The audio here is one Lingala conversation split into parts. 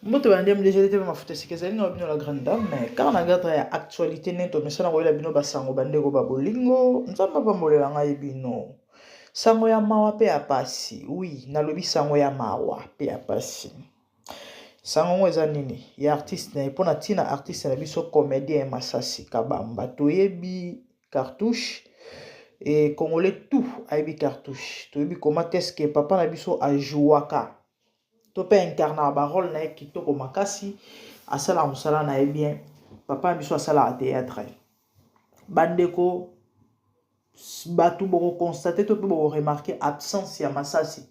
Moto bandi déjà été ma foto c'est que ça n'a pas la grande dame mais quand on regarde la actualité neto mais ça na koyela bino basango bande ko babolingo nzamba pambolela ngai bino sango ya mawa pe ya pasi oui nalobi sango ya mawa pe ya pasi sango ngo eza nini ya artiste na epona tina artiste na biso comédien Masasi Kabamba toyebi cartouche et congolais tout ayebi cartouche toyebi comment est-ce que papa na biso ajouaka to pe incarna ba rôle na kitoko makasi asala musala na bien papa biso asala théâtre bandeko batu boko constater to pe boko remarquer absence ya Masasi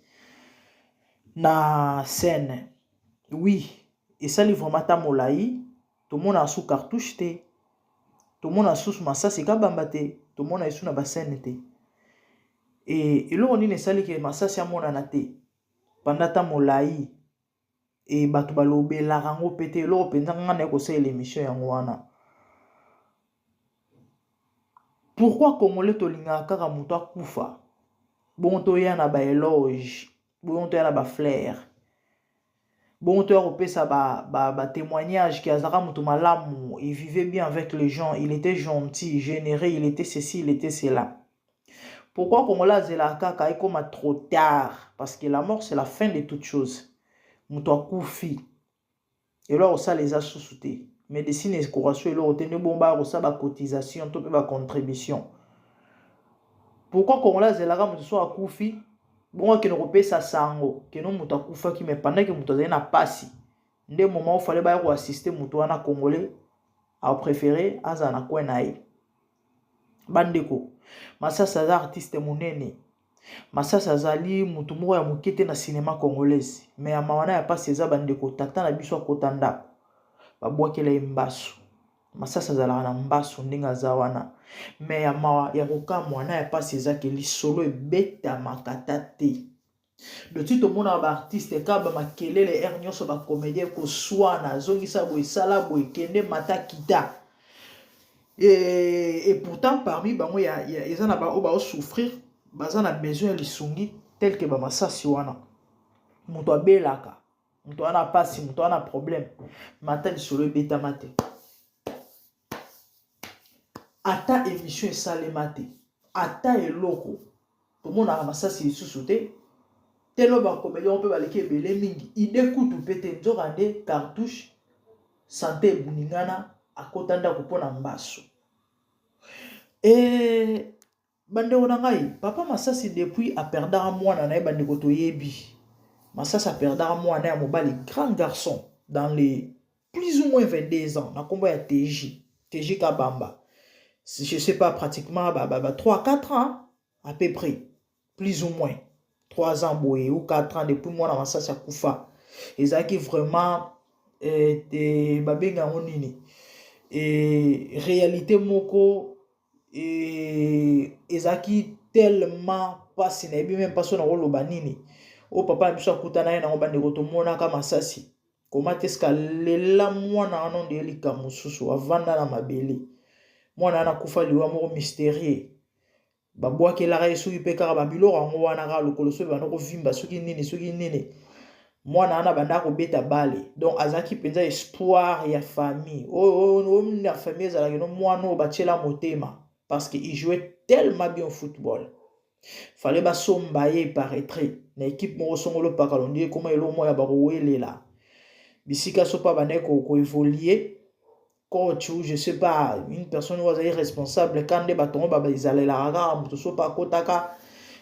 na scène oui et ça livre mata molai to mona sous cartouche te to mona sous Masasi Kabamba te to mona sous na ba scène te et eloko nini esali ke Masasi amona na te pendant ta molai et batu balobela rango pété eloko penza ngana ko sala l'émission yango wana. Pourquoi Congolais tolinga kaka muto akufa bon to ya na ba éloge bon to ya na ba flair bon to ya kopesa ba témoignage qui azaka muto malamu il vivait bien avec les gens il était gentil généreux il était ceci il était cela. Pourquoi Congolais zela kaka ekoma trop tard parce que la mort c'est la fin de toute chose. Muto akufi et là ça les a sous-soutés médecine et curation et là otene bomba ça ba cotisation to ba contribution. Pourquoi Congolais zelaka muto so akufi bon que ne repesa sango que no muto akufa qui mais pendant que muto na pasi nde moment où fallait ba ko assister muto wana congolais a préféré azana ko naï bandeko Masasi aza artiste monene Masasi azali mutu moko ya mokete na cinéma congolaise mais ya mawana ya pasi eza bandeko tata na biso akota ndako babwakela ye mbasu Masasi azalaka na mbasu ndenge aza wana mais ya mawa ya kokamwa na ya pasi eza ke lisolo ebetamaka te de tout mona ba artiste kaba makelele er nyonso ba comédien ko swana zongisa boy sala boy kende mata kita et pourtant parmi bango ya eza na ba o ba souffrir baza na besoin ya lisungi tel que ba Masasi wana muto abelaka muto wana pasi muto wana problème mata lisolo ebetama te ata émission esalema te ata eloko tomonaka Masasi lisusu te telo bacomédien mpe baleki ebele mingi ide kutu mpe te nzoka nde cartouche santé ebuningana akota ndako mpona mbaso e bandeko na ngai papa Masasi depuis aperdaka mwana na ye bandeko toyebi Masasi aperdaka mwana ya mobali grand garçon dans les plus ou moins 22 ans na kombo ya TJ Kabamba je sais pas pratiquement 3-4 ans à peu près plus ou moins 3 ans boye ou 4 ans depuis mwana Masasi akufa ezaki vraiment babenga nini et réalité moko et ezaki tellement passé na bien même pas son roloba nini o papa biso akutana ye na bande ko tomona ka Masasi comment est-ce qu'alela mwana anon de lika mususu avanda na mabele mwana na kufa liwa moko mystérieux babwakelaka ye soki mpe kaka babiloko yango wana kaka lokolo soki banda kovimba soki nini mwana wana banda kobeta bale donc azaki mpenza espoir ya famille na famille ezalaki no mwana oyo batiela motema parce que il jouait tellement bien au football fallait basomba ye paraître na équipe moko songolo paka londi comment elo moya bakowelela bisika so pa banda ko évoluer coach ou je sais pas une personne qui est responsable quand des bâtons ils la muto so pa kotaka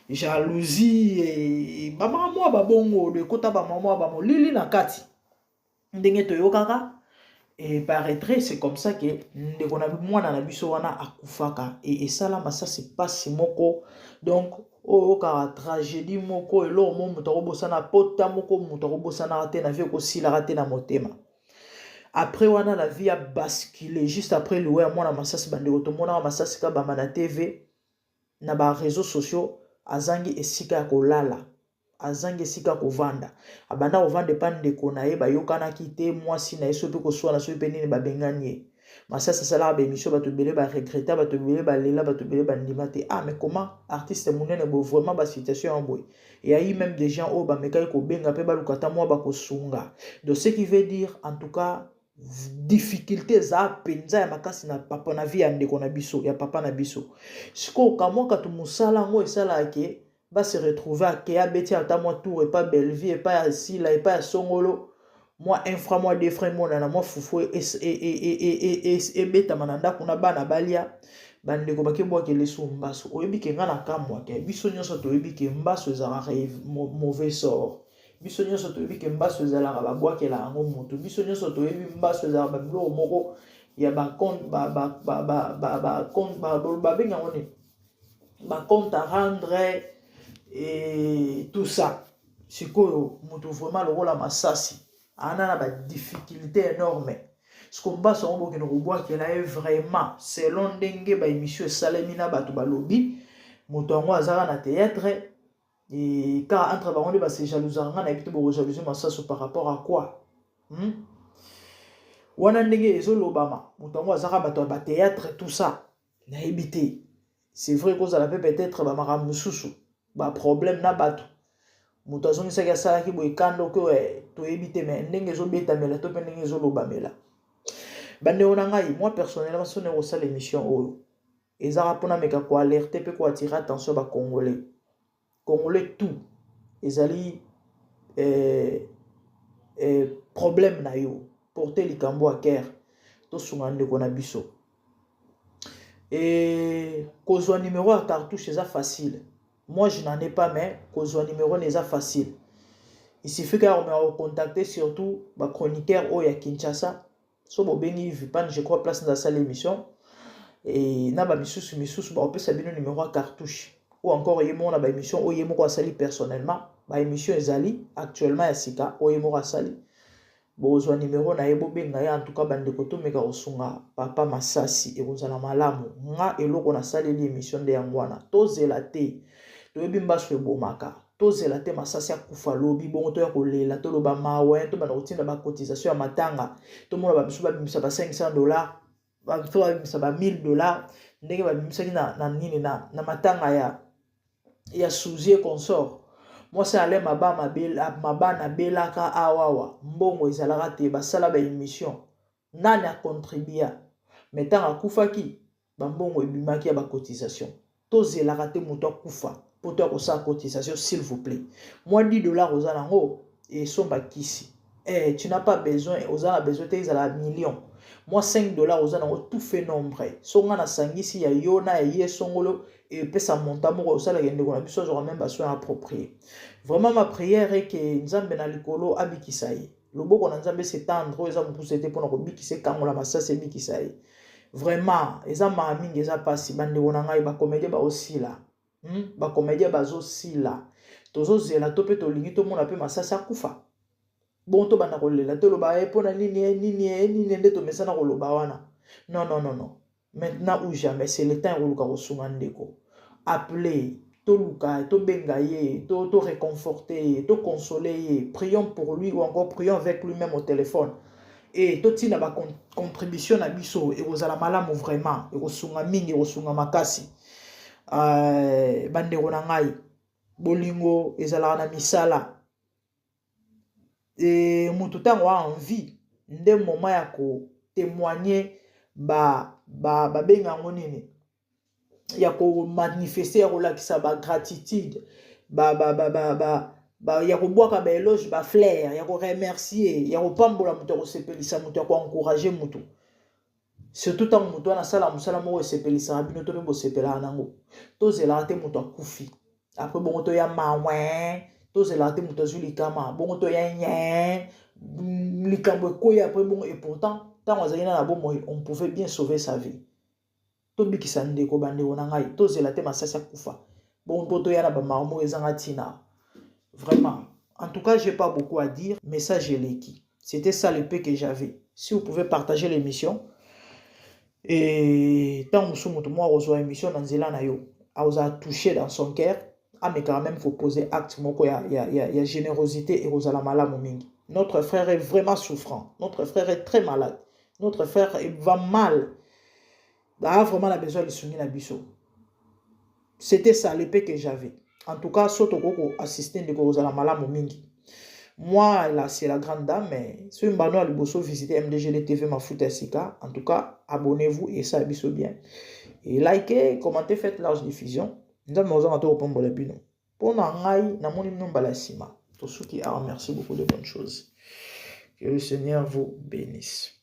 jalousie et maman moi babongo de kota ba maman ba molili na kati ndenge to yokaka et paraître c'est comme ça que ndeko na mwana na biso wana akufaka et ça là Masasi passe moko donc ka tragédie moko elo mo muto kobosana pota moko muto kobosana te na vie ko sila te na motema. Après wana la vie a basculé juste après le ouais moi na Masasi bandeko to mona Masasi Kabamba na TV na ba réseaux sociaux azangi esika ko lala azangi esika ko vanda abanda ko vanda pa ndeko na ye ba yokana kite mwasi na yeso pe ko swana so pe nini ba benganie Masasa sala ba émission ba to belé ba regretter ba to belé ba lela ba to belé ba ndima te. Ah mais comment artiste monene bo vraiment ba situation en boy. Il y a eu même des gens au ba mekai ko benga pe ba lukata moi ba ko sunga. Donc ce qui veut dire en tout cas difficulté za penza ya makasi na papa na vie ya ndeko na biso ya papa na biso. Siko kamwa ka to musala ngo esala ke va se retrouver à Kéa Beti à moi tour et pas Belleville et pas Sila et pas Songolo. Moi, un frère, moi, deux frères, moi, nana, moi, foufou, et beta mananda, kuna bana balia, bande ko bake boa ke leso mbaso. Oyebi ke ngana kamwa ke, biso nyonso to yebi ke mbaso ezala mauvais sort. Biso nyonso to yebi ke mbaso ezala ba boa ke la ngo moto. Biso nyonso to yebi mbaso ezala ba bilo moko ya ba compte ba benga ngone. Ba compte à rendre et tout ça. C'est quoi, moto vraiment le rôle à Massassi. On a une difficulté énorme. Ce qu'on va se rendre compte que là est vraiment selon dengue ba émission Salemina batu ba lobby moto ngo azara na théâtre et car entre ba on ba se jalousanga na ebité bo jalouser Massasso par rapport à quoi wana ndenge ezolo bama moto ngo azara batu ba théâtre tout ça na ebité c'est vrai que ça la peut-être ba mara mususu ba problème na batu moto azongisa ka sala ki boy kando ko to ebité mais ndenge ezobeta mela to ndenge ezolo bamela. Bande onangai, moi personnellement, si on est au sein de l'émission, ils ont rappelé à quoi alerter, peut quoi attirer attention aux Congolais. Congolais tout, ils allaient problème na yo, porter les cambo à guerre, tout ce qu'on a biso. Et cause un numéro à cartouche, c'est facile. Moi je n'en ai pas, mais cause un numéro n'est pas facile. Il suffit qu'on me contacter surtout ma chroniqueur au ya Kinshasa. So bo bengi vipan je crois place dans salle émission et na ba misusu ba on peut sabino numéro à cartouche ou encore yemo na ba émission o yemo ko sali personnellement ba émission ezali actuellement ya sika o yemo ko sali bo zo numéro na yebo benga ya en tout cas bande ko to meka osunga papa Masasi e kozala malamu nga eloko na sali émission de yangwana tozela te to yebimba so bomaka tozela te Masasi akufa lobi bongo to ya kolela to loba mawe to bana kotinda ba cotisation ya matanga to mona ba biso ba bimisa ba $500 ba to ba bimisa ba $1000 ndenge ba bimisa na nini na matanga ya Suzie consort. Moi c'est aller mabana belaka awawa mbongo ezalaka te basala ba émission nani a contribuer mais tant akufaki ba mbongo ebimaki ya ba cotisation tozela te moto akufa pour toi sa cotisation s'il vous plaît. Moi $10 aux alango et sont bakisi. Tu n'as pas besoin aux alango besoin de la million. Moi $5 aux alango tout fait nombre. Songa na sangisi ya yona ya yesongolo et peut ça monta mo au sala yende kona biso j'aurais même besoin approprié. Vraiment ma prière est que nzambe na likolo abikisai. Loboko na nzambe s'étendre eza mo poussete pour na ko bikise kangola Masasi bikisai. Vraiment eza ma mingi eza pasi bande wona ngai ba comédie ba aussi là. Ba comédien bazo sila tozo zela to pe to lingi to mona pe Masasi akufa bon to bana kolela to loba pona nini nde to mesana ko loba wana non maintenant ou jamais c'est le temps uluka ko sunga ndeko appeler to luka to benga ye to réconforter to consoler prions pour lui ou encore prions avec lui-même au téléphone et to tina ba contribution na biso e kozala malamu vraiment e kosunga mingi e kosunga makasi. Bande ngai bolingo ezala na misala et mutu tango a envie nde moment ya ko témoigner ba benga ngonini ya ko manifester ya ko lakisa ba gratitude ya ko boaka ba éloge ba fleur ya ko remercier ya ko pambola mutu ko sepelisa mutu ya ko encourager mutu. Surtout tant que na sala musala mo sepelisa bino to bo sepela nango tozela te muto akufi après bongo to ya mawe tozela te muto zuli kama bongo to ya nyen likambo ko ya après bongo et pourtant tant ozalina na bomo on pouvait bien sauver sa vie to bikisa ndeko bande wona ngai tozela te Masasi akufa bongo to ya na ba mawo ezanga tina vraiment. En tout cas j'ai pas beaucoup à dire, message eleki, c'était ça le peu que j'avais. Si vous pouvez partager l'émission et tant que vous moi reçoit émission dans zela na yo a vous a touché dans son cœur mais quand même faut poser acte moko ya générosité et rozala malamu mingi. Notre frère est vraiment souffrant, notre frère est très malade, notre frère va mal. Il a vraiment besoin de soigner la biso. C'était ça l'épée que j'avais. En tout cas, surtout pour assister de la malam mingi. Moi, là, c'est la grande dame, mais si vous avez besoin de visiter MDG TV, ma foot SK, en tout cas, abonnez-vous et ça, biso bien. Et likez, commentez, faites large diffusion. Nous avons besoin de pour le bino. Pour n'engager, n'a mon nom balasima. Pour ceux qui a, merci beaucoup de bonnes choses. Que le Seigneur vous bénisse.